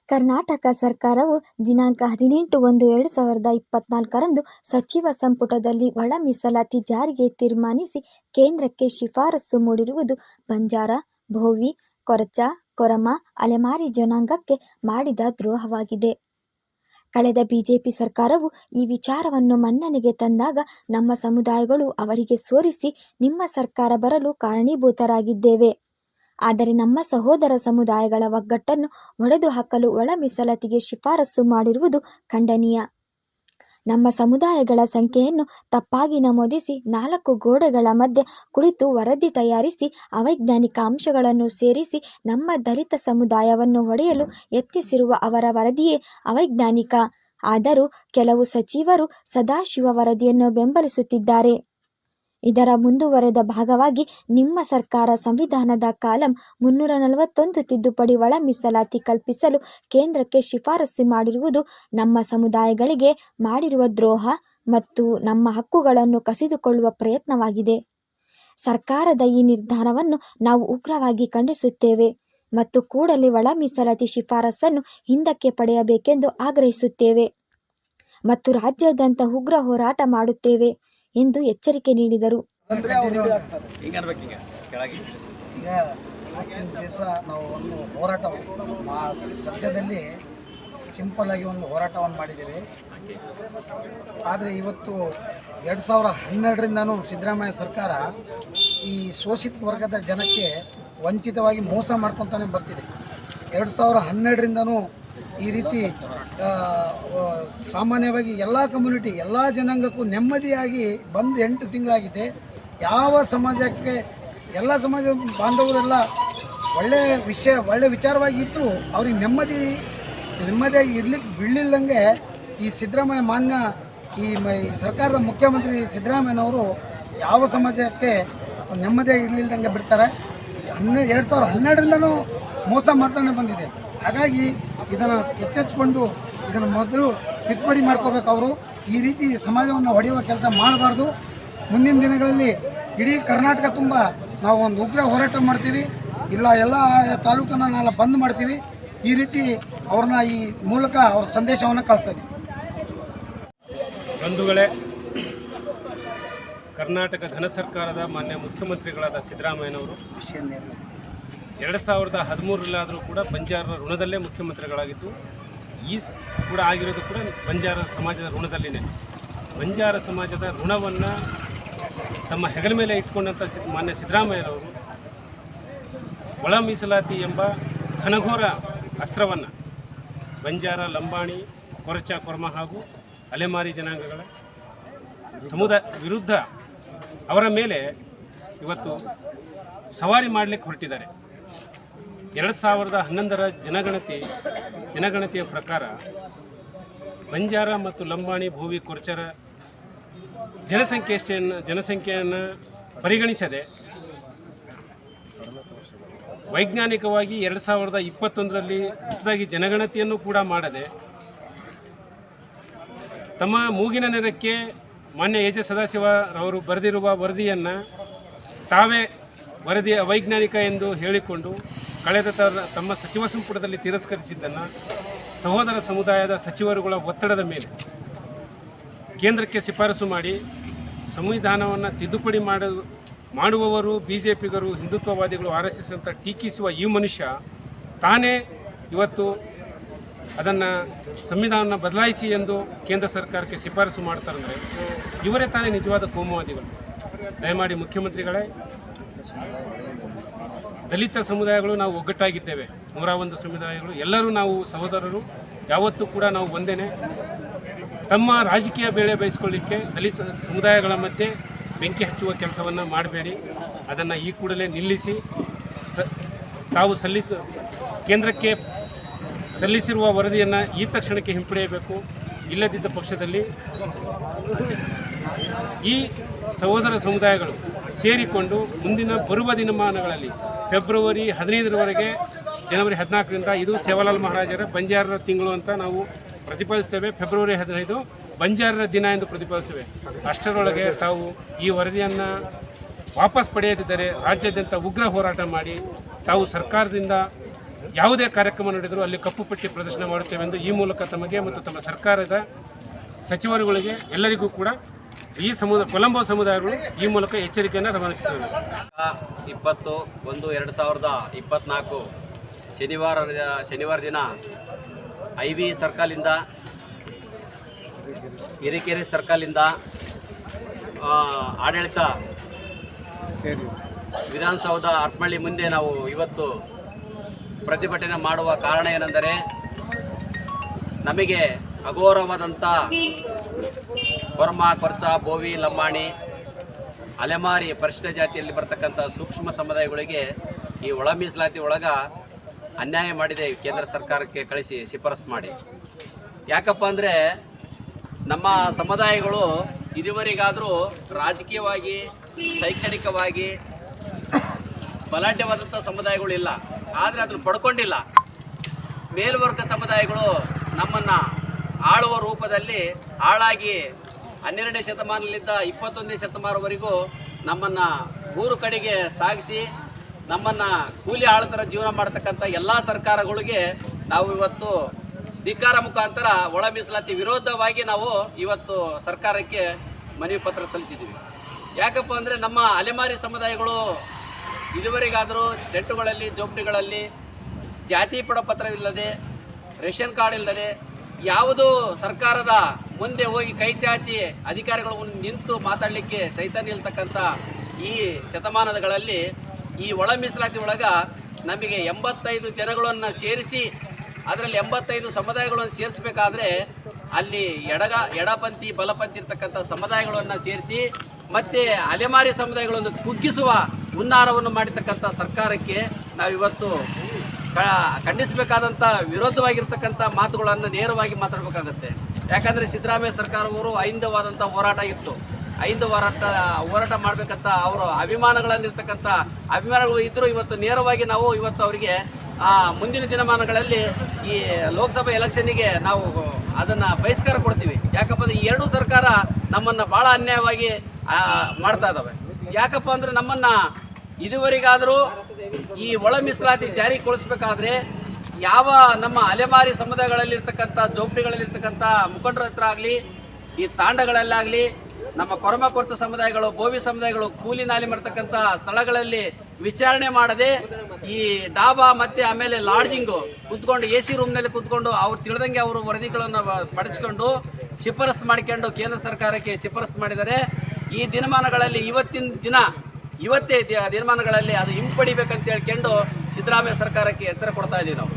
ಕರ್ನಾಟಕ ಸರ್ಕಾರವು ದಿನಾಂಕ 18/1/2024ರಂದು ಸಚಿವ ಸಂಪುಟದಲ್ಲಿ ಒಳ ಮೀಸಲಾತಿ ಜಾರಿಗೆ ತೀರ್ಮಾನಿಸಿ ಕೇಂದ್ರಕ್ಕೆ ಶಿಫಾರಸು ಮಾಡಿರುವುದು ಬಂಜಾರ, ಭೋವಿ, ಕೊರಚ, ಕೊರಮ, ಅಲೆಮಾರಿ ಜನಾಂಗಕ್ಕೆ ಮಾಡಿದ ದ್ರೋಹವಾಗಿದೆ. ಕಳೆದ ಬಿಜೆಪಿ ಸರ್ಕಾರವು ಈ ವಿಚಾರವನ್ನು ಮನ್ನಣೆಗೆ ತಂದಾಗ ನಮ್ಮ ಸಮುದಾಯಗಳು ಅವರಿಗೆ ಸೋರಿಸಿ ನಿಮ್ಮ ಸರ್ಕಾರ ಬರಲು ಕಾರಣೀಭೂತರಾಗಿದ್ದೇವೆ. ಆದರೆ ನಮ್ಮ ಸಹೋದರ ಸಮುದಾಯಗಳ ಒಗ್ಗಟ್ಟನ್ನು ಒಡೆದು ಹಾಕಲು ಒಳ ಮೀಸಲಾತಿಗೆ ಶಿಫಾರಸು ಮಾಡಿರುವುದು ಖಂಡನೀಯ. ನಮ್ಮ ಸಮುದಾಯಗಳ ಸಂಖ್ಯೆಯನ್ನು ತಪ್ಪಾಗಿ ನಮೂದಿಸಿ 4 ಗೋಡೆಗಳ ಮಧ್ಯೆ ಕುಳಿತು ವರದಿ ತಯಾರಿಸಿ ಅವೈಜ್ಞಾನಿಕ ಅಂಶಗಳನ್ನು ಸೇರಿಸಿ ನಮ್ಮ ದಲಿತ ಸಮುದಾಯವನ್ನು ಒಡೆಯಲು ಯತ್ನಿಸಿರುವ ಅವರ ವರದಿಯೇ ಅವೈಜ್ಞಾನಿಕ. ಆದರೂ ಕೆಲವು ಸಚಿವರು ಸದಾಶಿವ ವರದಿಯನ್ನು ಬೆಂಬಲಿಸುತ್ತಿದ್ದಾರೆ. ಇದರ ಮುಂದುವರೆದ ಭಾಗವಾಗಿ ನಿಮ್ಮ ಸರ್ಕಾರ ಸಂವಿಧಾನದ ಕಾಲಂ 341 ತಿದ್ದುಪಡಿ ಒಳ ಮೀಸಲಾತಿ ಕಲ್ಪಿಸಲು ಕೇಂದ್ರಕ್ಕೆ ಶಿಫಾರಸು ಮಾಡಿರುವುದು ನಮ್ಮ ಸಮುದಾಯಗಳಿಗೆ ಮಾಡಿರುವ ದ್ರೋಹ ಮತ್ತು ನಮ್ಮ ಹಕ್ಕುಗಳನ್ನು ಕಸಿದುಕೊಳ್ಳುವ ಪ್ರಯತ್ನವಾಗಿದೆ. ಸರ್ಕಾರದ ಈ ನಿರ್ಧಾರವನ್ನು ನಾವು ಉಗ್ರವಾಗಿ ಖಂಡಿಸುತ್ತೇವೆ ಮತ್ತು ಕೂಡಲೇ ಒಳ ಮೀಸಲಾತಿ ಶಿಫಾರಸನ್ನು ಹಿಂದಕ್ಕೆ ಪಡೆಯಬೇಕೆಂದು ಆಗ್ರಹಿಸುತ್ತೇವೆ ಮತ್ತು ರಾಜ್ಯಾದ್ಯಂತ ಉಗ್ರ ಹೋರಾಟ ಮಾಡುತ್ತೇವೆ ಎಂದು ಎಚ್ಚರಿಕೆ ನೀಡಿದರು. ಈಗ ದಿವಸ ನಾವು ಒಂದು ಹೋರಾಟ ಸದ್ಯದಲ್ಲಿ ಸಿಂಪಲ್ ಆಗಿ ಒಂದು ಹೋರಾಟವನ್ನು ಮಾಡಿದ್ದೇವೆ. ಆದರೆ ಇವತ್ತು 2012ರಿಂದನೂ ಸಿದ್ದರಾಮಯ್ಯ ಸರ್ಕಾರ ಈ ಶೋಷಿತ ವರ್ಗದ ಜನಕ್ಕೆ ವಂಚಿತವಾಗಿ ಮೋಸ ಮಾಡ್ಕೊತಾನೆ ಬರ್ತಿದೆ. 2012ರಿಂದನೂ ಈ ರೀತಿ ಸಾಮಾನ್ಯವಾಗಿ ಎಲ್ಲ ಕಮ್ಯುನಿಟಿ ಎಲ್ಲ ಜನಾಂಗಕ್ಕೂ ನೆಮ್ಮದಿಯಾಗಿ ಬಂದು 8 ತಿಂಗಳಾಗಿದೆ. ಯಾವ ಸಮಾಜಕ್ಕೆ ಎಲ್ಲ ಸಮಾಜ ಬಾಂಧವರೆಲ್ಲ ಒಳ್ಳೆ ವಿಚಾರವಾಗಿ ಇದ್ದರೂ ಅವ್ರಿಗೆ ನೆಮ್ಮದಿಯಾಗಿ ಇರ್ಲಿಕ್ಕೆ ಬಿಡಲಿಲ್ಲಂಗೆ ಈ ಸಿದ್ದರಾಮಯ್ಯ ಈ ಸರ್ಕಾರದ ಮುಖ್ಯಮಂತ್ರಿ ಸಿದ್ದರಾಮಯ್ಯನವರು ಯಾವ ಸಮಾಜಕ್ಕೆ ನೆಮ್ಮದಿಯಾಗಿ ಇರಲಿಲ್ಲದಂಗೆ ಬಿಡ್ತಾರೆ. 2012ರಿಂದನೂ ಮೋಸ ಮಾಡ್ತಾನೆ ಬಂದಿದೆ. ಹಾಗಾಗಿ ಇದನ್ನು ಎತ್ತೆಚ್ಚಿಕೊಂಡು ಇದನ್ನು ಮೊದಲು ತಿದ್ದುಪಡಿ ಮಾಡ್ಕೋಬೇಕು. ಅವರು ಈ ರೀತಿ ಸಮಾಜವನ್ನು ಹೊಡೆಯುವ ಕೆಲಸ ಮಾಡಬಾರ್ದು. ಮುಂದಿನ ದಿನಗಳಲ್ಲಿ ಇಡೀ ಕರ್ನಾಟಕ ತುಂಬ ನಾವು ಒಂದು ಉಗ್ರ ಹೋರಾಟ ಮಾಡ್ತೀವಿ. ಇಲ್ಲ ಎಲ್ಲ ತಾಲೂಕನ್ನ ಬಂದ್ ಮಾಡ್ತೀವಿ. ಈ ರೀತಿ ಅವ್ರನ್ನ ಈ ಮೂಲಕ ಅವ್ರ ಸಂದೇಶವನ್ನು ಕಳಿಸ್ತಾ ಇದ್ದೀವಿ. ಬಂಧುಗಳೇ, ಕರ್ನಾಟಕ ಘನ ಸರ್ಕಾರದ ಮಾನ್ಯ ಮುಖ್ಯಮಂತ್ರಿಗಳಾದ ಸಿದ್ದರಾಮಯ್ಯನವರು 2013ರಲ್ಲಾದರೂ ಕೂಡ ಬಂಜಾರರ ಋಣದಲ್ಲೇ ಮುಖ್ಯಮಂತ್ರಿಗಳಾಗಿದ್ದು, ಈ ಕೂಡ ಆಗಿರೋದು ಕೂಡ ಬಂಜಾರ ಸಮಾಜದ ಋಣದಲ್ಲಿನೇ. ಬಂಜಾರ ಸಮಾಜದ ಋಣವನ್ನು ತಮ್ಮ ಹೆಗಲ ಮೇಲೆ ಇಟ್ಕೊಂಡಂಥ ಮಾನ್ಯ ಸಿದ್ದರಾಮಯ್ಯನವರು ಒಳ ಮೀಸಲಾತಿ ಎಂಬ ಘನಘೋರ ಅಸ್ತ್ರವನ್ನು ಬಂಜಾರ, ಲಂಬಾಣಿ, ಕೊರಚ, ಕೊರ್ಮ ಹಾಗೂ ಅಲೆಮಾರಿ ಜನಾಂಗಗಳ ವಿರುದ್ಧ ಅವರ ಮೇಲೆ ಇವತ್ತು ಸವಾರಿ ಮಾಡಲಿಕ್ಕೆ ಹೊರಟಿದ್ದಾರೆ. 2011ರ ಜನಗಣತಿಯ ಪ್ರಕಾರ ಬಂಜಾರ ಮತ್ತು ಲಂಬಾಣಿ, ಭೋವಿ, ಕೊರ್ಚರ ಜನಸಂಖ್ಯೆಯನ್ನು ಪರಿಗಣಿಸದೆ ವೈಜ್ಞಾನಿಕವಾಗಿ 2021ರಲ್ಲಿ ಹೊಸದಾಗಿ ಜನಗಣತಿಯನ್ನು ಕೂಡ ಮಾಡದೆ ತಮ್ಮ ಮೂಗಿನ ನೆರಕ್ಕೆ ಮಾನ್ಯ ಎ ಜೆ ಸದಾಶಿವರವರು ಬರೆದಿರುವ ವರದಿಯನ್ನು ತಾವೇ ವರದಿ ಅವೈಜ್ಞಾನಿಕ ಎಂದು ಹೇಳಿಕೊಂಡು ಕಳೆದ ತಮ್ಮ ಸಚಿವ ಸಂಪುಟದಲ್ಲಿ ತಿರಸ್ಕರಿಸಿದ್ದನ್ನು ಸಹೋದರ ಸಮುದಾಯದ ಸಚಿವರುಗಳ ಒತ್ತಡದ ಮೇಲೆ ಕೇಂದ್ರಕ್ಕೆ ಶಿಫಾರಸು ಮಾಡಿ ಸಂವಿಧಾನವನ್ನು ತಿದ್ದುಪಡಿ ಮಾಡುವವರು ಬಿಜೆಪಿಗರು, ಹಿಂದುತ್ವವಾದಿಗಳು, RSS ಅಂತ ಟೀಕಿಸುವ ಈ ಮನುಷ್ಯ ತಾನೇ ಇವತ್ತು ಅದನ್ನು ಸಂವಿಧಾನ ಬದಲಾಯಿಸಿ ಎಂದು ಕೇಂದ್ರ ಸರ್ಕಾರಕ್ಕೆ ಶಿಫಾರಸು ಮಾಡ್ತಾರಂದರೆ ಇವರೇ ತಾನೇ ನಿಜವಾದ ಕೋಮುವಾದಿಗಳು. ದಯಮಾಡಿ ಮುಖ್ಯಮಂತ್ರಿಗಳೇ, ದಲಿತ ಸಮುದಾಯಗಳು ನಾವು ಒಗ್ಗಟ್ಟಾಗಿದ್ದೇವೆ. 101 ಸಮುದಾಯಗಳು ಎಲ್ಲರೂ ನಾವು ಸಹೋದರರು, ಯಾವತ್ತೂ ಕೂಡ ನಾವು ಒಂದೇನೆ. ತಮ್ಮ ರಾಜಕೀಯ ಬೇಳೆ ಬಯಸ್ಕೊಳ್ಳಿಕ್ಕೆ ದಲಿತ ಸಮುದಾಯಗಳ ಮಧ್ಯೆ ಬೆಂಕಿ ಹಚ್ಚುವ ಕೆಲಸವನ್ನು ಮಾಡಬೇಡಿ. ಅದನ್ನು ಈ ಕೂಡಲೇ ನಿಲ್ಲಿಸಿ ತಾವು ಕೇಂದ್ರಕ್ಕೆ ಸಲ್ಲಿಸಿರುವ ವರದಿಯನ್ನು ಈ ತಕ್ಷಣಕ್ಕೆ ಹಿಂಪಡೆಯಬೇಕು. ಇಲ್ಲದಿದ್ದ ಪಕ್ಷದಲ್ಲಿ ಈ ಸಹೋದರ ಸಮುದಾಯಗಳು ಸೇರಿಕೊಂಡು ಮುಂದಿನ ಬರುವ ದಿನಮಾನಗಳಲ್ಲಿ ಫೆಬ್ರವರಿ 15ರವರೆಗೆ ಜನವರಿ 14ರಿಂದ ಇದು ಸೇವಾಲಾಲ್ ಮಹಾರಾಜರ ಬಂಜಾರರ ತಿಂಗಳು ಅಂತ ನಾವು ಪ್ರತಿಪಾದಿಸ್ತೇವೆ. ಫೆಬ್ರವರಿ 15 ಬಂಜಾರರ ದಿನ ಎಂದು ಪ್ರತಿಪಾದಿಸ್ತೇವೆ. ಅಷ್ಟರೊಳಗೆ ತಾವು ಈ ವರದಿಯನ್ನು ವಾಪಸ್ ಪಡೆಯದಿದ್ದರೆ ರಾಜ್ಯಾದ್ಯಂತ ಉಗ್ರ ಹೋರಾಟ ಮಾಡಿ ತಾವು ಸರ್ಕಾರದಿಂದ ಯಾವುದೇ ಕಾರ್ಯಕ್ರಮ ನಡೆದರೂ ಅಲ್ಲಿ ಕಪ್ಪು ಪಟ್ಟಿ ಪ್ರದರ್ಶನ ಮಾಡುತ್ತೇವೆ ಎಂದು ಈ ಮೂಲಕ ತಮಗೆ ಮತ್ತು ತಮ್ಮ ಸರ್ಕಾರದ ಸಚಿವರುಗಳಿಗೆ ಎಲ್ಲರಿಗೂ ಕೂಡ ಈ ಕೊಲಂಬೋ ಸಮುದಾಯಗಳು ಈ ಮೂಲಕ ಎಚ್ಚರಿಕೆಯನ್ನು ರವಾನಿಸುತ್ತೇವೆ. 20/1/2024 ಶನಿವಾರ ದಿನ IB ಸರ್ಕಲಿಂದ ಹಿರೇಕೆರೆ ಸರ್ಕಲಿಂದ ಆಡಳಿತ ವಿಧಾನಸೌಧ ಹರಪನಹಳ್ಳಿ ಮುಂದೆ ನಾವು ಇವತ್ತು ಪ್ರತಿಭಟನೆ ಮಾಡುವ ಕಾರಣ ಏನೆಂದರೆ, ನಮಗೆ ಅಘೋರವಾದಂಥ ಕೊರಮ, ಕೊರ್ಚ, ಬೋವಿ, ಲಂಬಾಣಿ, ಅಲೆಮಾರಿ ಪರಿಶಿಷ್ಟ ಜಾತಿಯಲ್ಲಿ ಬರ್ತಕ್ಕಂಥ ಸೂಕ್ಷ್ಮ ಸಮುದಾಯಗಳಿಗೆ ಈ ಒಳ ಮೀಸಲಾತಿ ಒಳಗೆ ಅನ್ಯಾಯ ಮಾಡಿದೆ ಕೇಂದ್ರ ಸರ್ಕಾರಕ್ಕೆ ಕಳಿಸಿ ಶಿಫಾರಸು ಮಾಡಿ. ಯಾಕಪ್ಪ ಅಂದರೆ ನಮ್ಮ ಸಮುದಾಯಗಳು ಇದುವರೆಗಾದರೂ ರಾಜಕೀಯವಾಗಿ, ಶೈಕ್ಷಣಿಕವಾಗಿ ಬಲಾಢ್ಯವಾದಂಥ ಸಮುದಾಯಗಳಿಲ್ಲ, ಆದರೆ ಅದನ್ನು ಪಡ್ಕೊಂಡಿಲ್ಲ. ಮೇಲ್ವರ್ಗ ಸಮುದಾಯಗಳು ನಮ್ಮನ್ನು ಆಳುವ ರೂಪದಲ್ಲಿ ಹಾಳಾಗಿ 12ನೇ ಶತಮಾನದಿಂದ 21ನೇ ಶತಮಾನವರೆಗೂ ನಮ್ಮನ್ನು ಊರು ಕಡೆಗೆ ಸಾಗಿಸಿ ನಮ್ಮನ್ನು ಕೂಲಿ ಆಳುತ್ತರ ಜೀವನ ಮಾಡ್ತಕ್ಕಂಥ ಎಲ್ಲ ಸರ್ಕಾರಗಳಿಗೆ ನಾವು ಇವತ್ತು ಧಿಕ್ಕಾರ ಮುಖಾಂತರ ಒಳ ಮೀಸಲಾತಿ ವಿರೋಧವಾಗಿ ನಾವು ಇವತ್ತು ಸರ್ಕಾರಕ್ಕೆ ಮನವಿ ಪತ್ರ ಸಲ್ಲಿಸಿದ್ದೀವಿ. ಯಾಕಪ್ಪ ಅಂದರೆ ನಮ್ಮ ಅಲೆಮಾರಿ ಸಮುದಾಯಗಳು ಇದುವರೆಗಾದರೂ ಟೆಂಟುಗಳಲ್ಲಿ, ಜೋಪಡಿಗಳಲ್ಲಿ ಜಾತಿ ಪತ್ರವಿಲ್ಲದೆ, ರೇಷನ್ ಕಾರ್ಡ್ ಇಲ್ಲದೆ, ಯಾವುದೂ ಸರ್ಕಾರದ ಮುಂದೆ ಹೋಗಿ ಕೈ ಚಾಚಿ ಅಧಿಕಾರಿಗಳು ನಿಂತು ಮಾತಾಡಲಿಕ್ಕೆ ಚೈತನ್ಯ ಇಲ್ತಕ್ಕಂಥ ಈ ಶತಮಾನಗಳಲ್ಲಿ ಈ ಒಳ ಮೀಸಲಾತಿ ಒಳಗೆ ನಮಗೆ 85 ಜನಗಳನ್ನು ಸೇರಿಸಿ, ಅದರಲ್ಲಿ 85 ಸಮುದಾಯಗಳನ್ನು ಸೇರಿಸಬೇಕಾದ್ರೆ ಅಲ್ಲಿ ಎಡಪಂಥಿ ಬಲಪಂಥಿ ಇರ್ತಕ್ಕಂಥ ಸಮುದಾಯಗಳನ್ನು ಸೇರಿಸಿ ಮತ್ತು ಅಲೆಮಾರಿ ಸಮುದಾಯಗಳನ್ನು ಕುಗ್ಗಿಸುವ ಹುನ್ನಾರವನ್ನು ಮಾಡಿರ್ತಕ್ಕಂಥ ಸರ್ಕಾರಕ್ಕೆ ನಾವಿವತ್ತು ಖಂಡಿಸಬೇಕಾದಂಥ ವಿರೋಧವಾಗಿರ್ತಕ್ಕಂಥ ಮಾತುಗಳನ್ನು ನೇರವಾಗಿ ಮಾತಾಡಬೇಕಾಗತ್ತೆ. ಯಾಕಂದರೆ ಸಿದ್ದರಾಮಯ್ಯ ಸರ್ಕಾರವರು ಅಹಿಂದವಾದಂಥ ಹೋರಾಟ ಇತ್ತು. ಹೋರಾಟ ಮಾಡಬೇಕಂತ ಅವರು ಅಭಿಮಾನಗಳು ಇದ್ದರೂ ಇವತ್ತು ನೇರವಾಗಿ ನಾವು ಇವತ್ತು ಅವರಿಗೆ ಮುಂದಿನ ದಿನಮಾನಗಳಲ್ಲಿ ಈ ಲೋಕಸಭಾ ಎಲೆಕ್ಷನ್ನಿಗೆ ನಾವು ಅದನ್ನು ಬಹಿಷ್ಕಾರ ಕೊಡ್ತೀವಿ. ಯಾಕಪ್ಪ ಅಂದರೆ ಈ ಎರಡೂ ಸರ್ಕಾರ ನಮ್ಮನ್ನು ಭಾಳ ಅನ್ಯಾಯವಾಗಿ ಮಾಡ್ತಾ ಇದ್ದಾವೆ. ಯಾಕಪ್ಪ ಅಂದರೆ ನಮ್ಮನ್ನು ಇದುವರೆಗಾದರೂ ಈ ಒಳ ಮೀಸಲಾತಿ ಜಾರಿಗೊಳಿಸಬೇಕಾದ್ರೆ ಯಾವ ನಮ್ಮ ಅಲೆಮಾರಿ ಸಮುದಾಯಗಳಲ್ಲಿರ್ತಕ್ಕಂಥ ಜೋಪಡಿಗಳಲ್ಲಿರ್ತಕ್ಕಂಥ ಮುಖಂಡರ ಹತ್ರ ಆಗಲಿ, ಈ ತಾಂಡಗಳಲ್ಲಾಗಲಿ, ನಮ್ಮ ಕೊರಮ ಕೊರ್ಚ ಸಮುದಾಯಗಳು, ಬೋವಿ ಸಮುದಾಯಗಳು ಕೂಲಿ ನಾಲಿ ಮಾಡ್ತಕ್ಕಂಥ ಸ್ಥಳಗಳಲ್ಲಿ ವಿಚಾರಣೆ ಮಾಡದೆ ಈ ಡಾಬಾ ಮತ್ತು ಆಮೇಲೆ ಲಾಡ್ಜಿಂಗು ಕುತ್ಕೊಂಡು AC ರೂಮ್ನಲ್ಲಿ ಕುತ್ಕೊಂಡು ಅವ್ರು ತಿಳಿದಂಗೆ ಅವರು ವರದಿಗಳನ್ನು ಪಡಿಸ್ಕೊಂಡು ಶಿಫಾರಸು ಮಾಡಿಕೊಂಡು ಕೇಂದ್ರ ಸರ್ಕಾರಕ್ಕೆ ಶಿಫಾರಸು ಮಾಡಿದ್ದಾರೆ. ಈ ದಿನಮಾನಗಳಲ್ಲಿ ಇವತ್ತೇ ದಿನಮಾನಗಳಲ್ಲಿ ಅದು ಹಿಂಪಡಿಬೇಕಂತ ಹೇಳ್ಕೊಂಡು ಸಿದ್ದರಾಮಯ್ಯ ಸರ್ಕಾರಕ್ಕೆ ಎಚ್ಚರ ಕೊಡ್ತಾ ಇದ್ದೀವಿ ನಾವು.